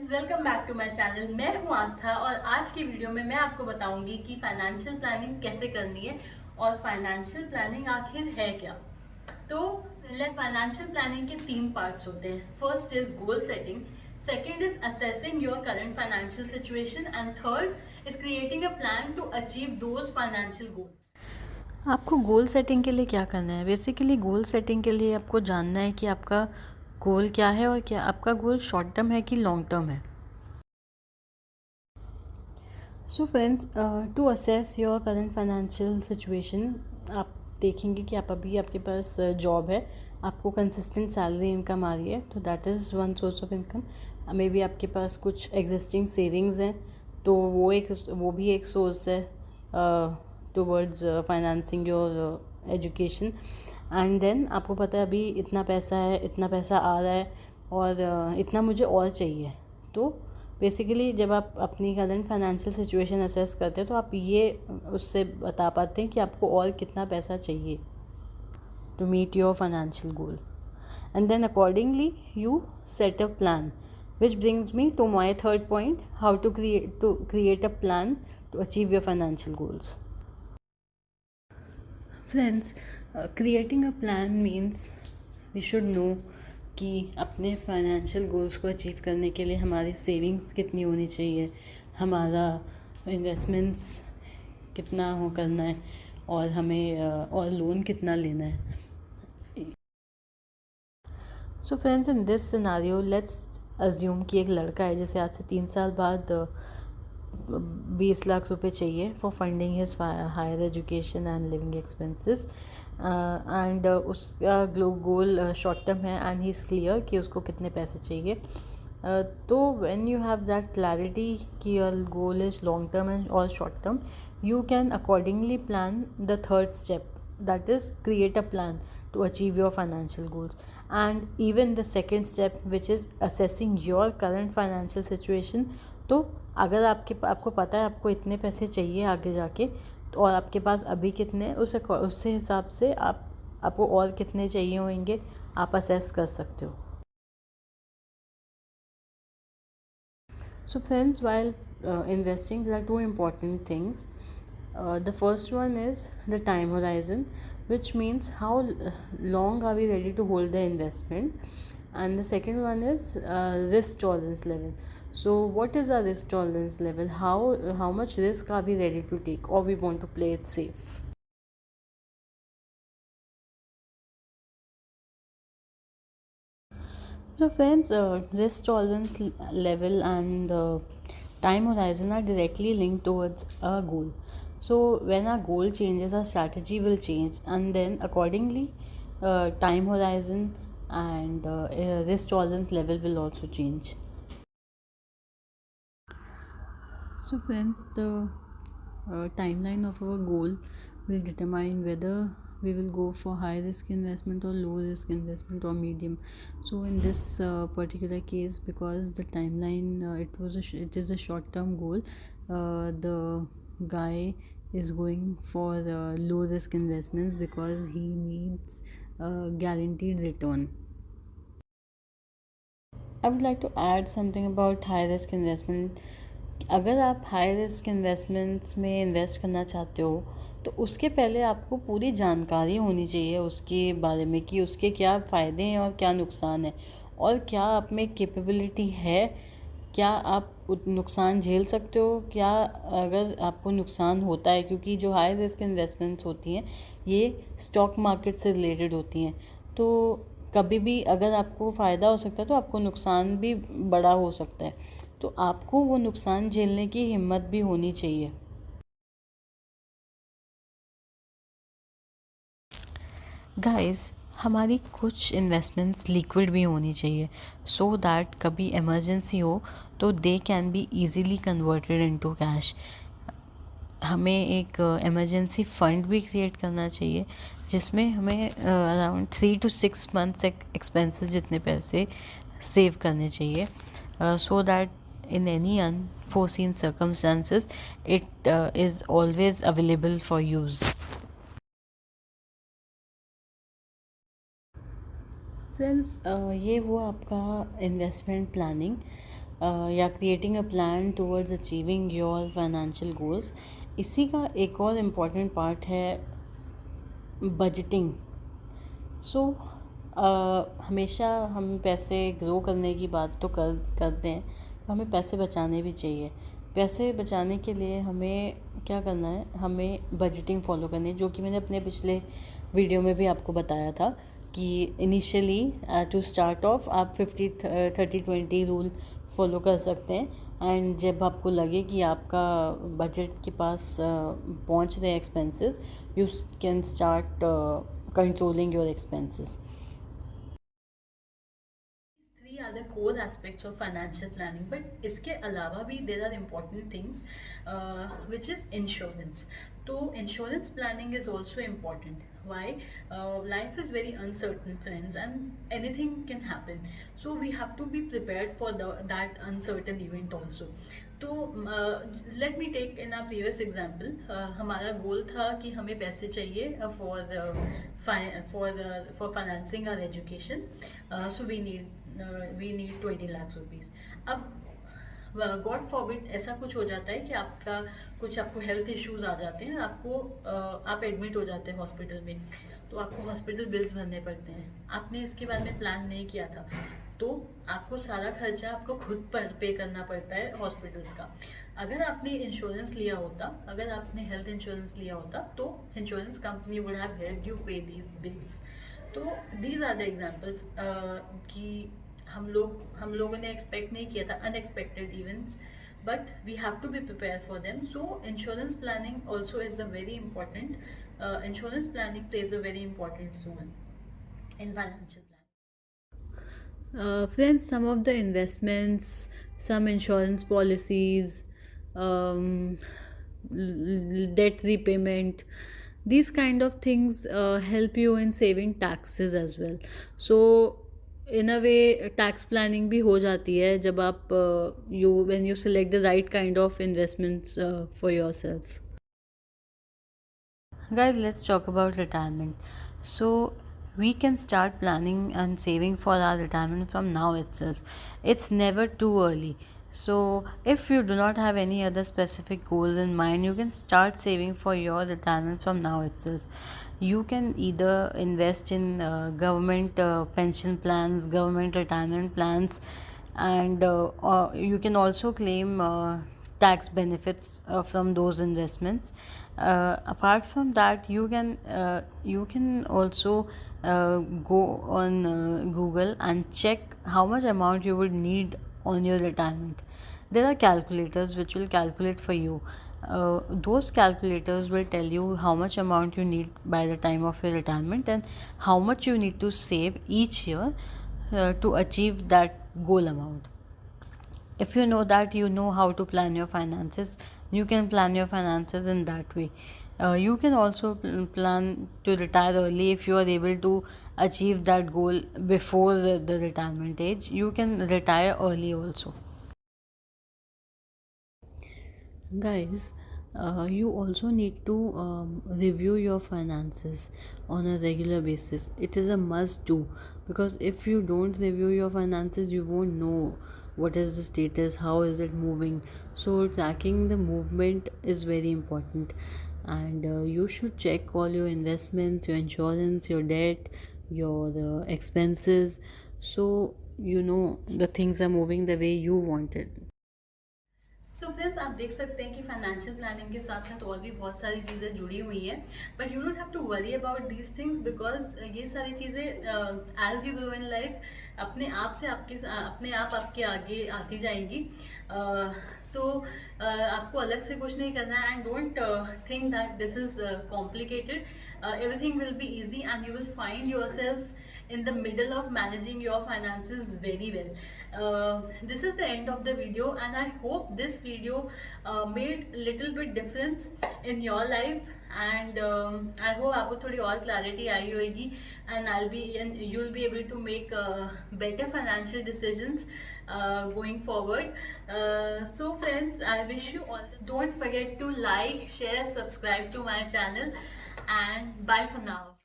Friends, welcome back to my channel. मैं हूं आस्था और आज की वीडियो में मैं आपको बताऊंगी कि फाइनेंशियल प्लानिंग कैसे करनी है और फाइनेंशियल प्लानिंग आखिर है क्या। तो फाइनेंशियल प्लानिंग के तीन पार्ट्स होते हैं। First is goal setting, second is assessing your current financial situation and third is creating a plan to achieve those financial goals. आपको गोल सेटिंग के लिए क्या करना है? बेसिकली गोल सेटिंग के लिए आपको जानना है कि आपका गोल क्या है और क्या आपका गोल शॉर्ट टर्म है कि लॉन्ग टर्म है। So friends, to assess your current financial situation, आप देखेंगे कि आपके पास जॉब है, आपको कंसिस्टेंट सैलरी इनकम आ रही है, तो that is one source of income. May be आपके पास कुछ एग्जिस्टिंग सेविंग्स हैं, तो वो भी एक सोर्स है towards financing your education. And then आपको पता है अभी इतना पैसा है, इतना पैसा आ रहा है और इतना मुझे और चाहिए। तो बेसिकली जब आप अपनी करंट फाइनेंशियल सिचुएशन असेस करते हैं तो आप ये उससे बता पाते हैं कि आपको और कितना पैसा चाहिए to meet your financial goal. And then accordingly you set a plan, which brings me to my third point, how to create a plan to achieve your financial goals. Friends, creating a plan means we should know कि अपने financial goals को achieve करने के लिए हमारी savings कितनी होनी चाहिए, हमारा इन्वेस्टमेंट्स कितना हो करना है और हमें और लोन कितना लेना है। So friends, in this scenario let's assume कि एक लड़का है जिसे आज से 3 साल बाद 20 लाख रुपए चाहिए for funding his higher education and living expenses, and उसका गोल शॉर्ट टर्म है एंड ही इज़ क्लियर कि उसको कितने पैसे चाहिए। तो when you have that clarity कि your goal is long term and और short term, you can accordingly plan the third step, that is create a plan to achieve your financial goals. And even the second step, which is assessing your current financial situation, तो अगर आपको पता है आपको इतने पैसे चाहिए आगे जाके तो और आपके पास अभी कितने, उससे हिसाब से आपको और कितने चाहिए होंगे आप असेस कर सकते हो। So friends, while investing, there are two important things. The first one is the time horizon, which means how long are we ready to hold the investment, and the second one is risk tolerance level. So what is our risk tolerance level? How much risk are we ready to take, or we want to play it safe? So friends, risk tolerance level and time horizon are directly linked towards a goal. So when our goal changes, our strategy will change, and then accordingly, time horizon and risk tolerance level will also change. So friends, the timeline of our goal will determine whether we will go for high risk investment or low risk investment or medium. So in this particular case, because the timeline it is a short term goal, the guy is going for low risk investments because he needs guaranteed return. I would like to add something about high risk investment. अगर आप high risk investments में invest करना चाहते हो तो उसके पहले आपको पूरी जानकारी होनी चाहिए उसके बारे में कि उसके क्या फ़ायदे हैं और क्या नुकसान है और क्या आप में कैपेबिलिटी है, क्या आप नुकसान झेल सकते हो, क्या अगर आपको नुकसान होता है, क्योंकि जो हाई रिस्क इन्वेस्टमेंट्स होती हैं ये स्टॉक मार्केट से रिलेटेड होती हैं, तो कभी भी अगर आपको फ़ायदा हो सकता है तो आपको नुकसान भी बड़ा हो सकता है, तो आपको वो नुकसान झेलने की हिम्मत भी होनी चाहिए। गाइस, हमारी कुछ इन्वेस्टमेंट्स लिक्विड भी होनी चाहिए सो दैट कभी इमरजेंसी हो तो they can be easily converted into cash. हमें एक इमरजेंसी फ़ंड भी क्रिएट करना चाहिए जिसमें हमें अराउंड 3 to 6 मंथ्स एक्सपेंसेस जितने पैसे सेव करने चाहिए, so that in any unforeseen circumstances it is always available for use. Friends, ये वो आपका इन्वेस्टमेंट प्लानिंग। या creating a plan towards achieving your financial goals. इसी का एक और इम्पॉर्टेंट पार्ट है बजटिंग। सो हमेशा हम पैसे ग्रो करने की बात तो करते हैं, हमें पैसे बचाने भी चाहिए। पैसे बचाने के लिए हमें क्या करना है, हमें बजटिंग फॉलो करनी है, जो कि मैंने अपने पिछले वीडियो में भी आपको बताया था कि इनिशियली टू स्टार्ट ऑफ आप 50-30-20 रूल फॉलो कर सकते हैं। एंड जब आपको लगे कि आपका बजट के पास पहुंच रहे expenses, you can start controlling your expenses. Three are the core aspects of financial planning, but इसके अलावा भी there are important things which is insurance. तो insurance planning is also important. Why? Life is very uncertain, friends, and anything can happen. So we have to be prepared for that uncertain event also. तो let me take in a previous example, हमारा goal था कि हमें पैसे चाहिए for financing our education, so we need 20 lakh rupees. अब God forbid ऐसा कुछ हो जाता है कि आपको हेल्थ इश्यूज आ जाते हैं, आप एडमिट हो जाते हैं हॉस्पिटल में, तो आपको हॉस्पिटल बिल्स भरने पड़ते हैं। आपने इसके बारे में प्लान नहीं किया था, तो आपको सारा खर्चा आपको खुद पर पे करना पड़ता है हॉस्पिटल्स का। अगर आपने इंश्योरेंस लिया होता, अगर आपने हेल्थ इंश्योरेंस लिया होता, तो insurance company would have helped you पे दीज बिल्स। तो दीज आर द एग्जांपल्स कि हम लोगों ने एक्सपेक्ट नहीं किया था unexpected events, but we have to be prepared for them. So insurance planning also is a very important, insurance planning plays a very important role in financial planning. Friends, some of the investments, some insurance policies, um, debt repayment, these kind of things help you in saving taxes as well. So in a way tax planning भी हो जाती है जब आप when you select the right kind of investments for yourself. Guys, let's talk about retirement. So we can start planning and saving for our retirement from now itself. It's never too early. So if you do not have any other specific goals in mind, you can start saving for your retirement from now itself. You can either invest in government pension plans, government retirement plans, and you can also claim tax benefits from those investments. Apart from that, you can also go on Google and check how much amount you would need on your retirement. There are calculators which will calculate for you. Those calculators will tell you how much amount you need by the time of your retirement and how much you need to save each year to achieve that goal amount. If you know that, you know how to plan your finances, you can plan your finances in that way. You can also plan to retire early. If you are able to achieve that goal before the retirement age, you can retire early also. Guys, you also need to review your finances on a regular basis. It is a must do, because if you don't review your finances, you won't know what is the status, how is it moving. So tracking the movement is very important, and you should check all your investments, your insurance, your debt, your expenses, so you know the things are moving the way you want it. So friends, आप देख सकते हैं कि financial planning के साथ साथ और भी बहुत सारी चीज़ें जुड़ी हुई हैं, but you don't have to worry about these things, because ये सारी चीज़ें as you grow in life अपने आप आपके आगे आती जाएंगी। तो आपको अलग से कुछ नहीं करना है, and don't think that this is complicated. Everything will be easy and you will find yourself in the middle of managing your finances very well. This is the end of the video, and I hope this video made little bit difference in your life, and I hope आपको थोड़ी और clarity आई होगी, and you will be able to make better financial decisions going forward. So friends, I wish you all, don't forget to like, share, subscribe to my channel, and bye for now.